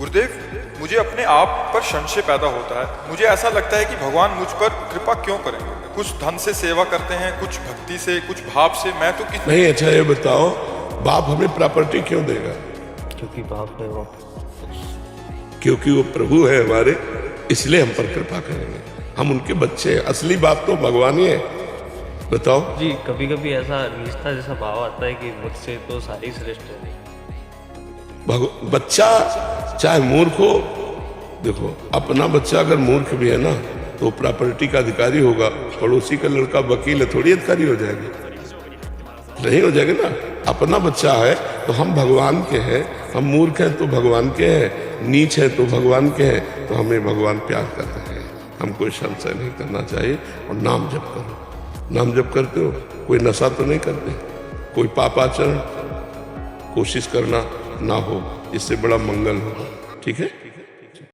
गुरुदेव, मुझे अपने आप पर संशय पैदा होता है। मुझे ऐसा लगता है कि भगवान मुझ पर कृपा क्यों करें? कुछ धन से सेवा करते हैं, कुछ भक्ति से, कुछ भाव से। मैं तो किस नहीं, अच्छा ये बताओ, बाप हमें प्रॉपर्टी क्यों देगा? क्योंकि बाप है वो। क्योंकि वो प्रभु है हमारे, इसलिए हम पर कृपा करेंगे। हम उनके बच्चे हैं। असली बाप तो भगवान ही है। बताओ जी, कभी कभी ऐसा निष्ठा जैसा भाव आता है कि मुझसे तो सारे श्रेष्ठ है। बच्चा चाहे मूर्ख हो, देखो अपना बच्चा अगर मूर्ख भी है ना तो प्रॉपर्टी का अधिकारी होगा। पड़ोसी का लड़का वकील है, थोड़ी अधिकारी हो जाएगा? नहीं हो जाएगा ना। अपना बच्चा है तो हम भगवान के हैं। हम मूर्ख हैं तो भगवान के हैं, नीच है तो भगवान के हैं। तो हमें भगवान प्यार करते हैं। हमको संशय नहीं करना चाहिए। और नाम जप करो। नाम जप करते हो, कोई नशा तो नहीं करते, कोई पापाचरण कोशिश करना ना हो, इससे बड़ा मंगल होगा। ठीक है।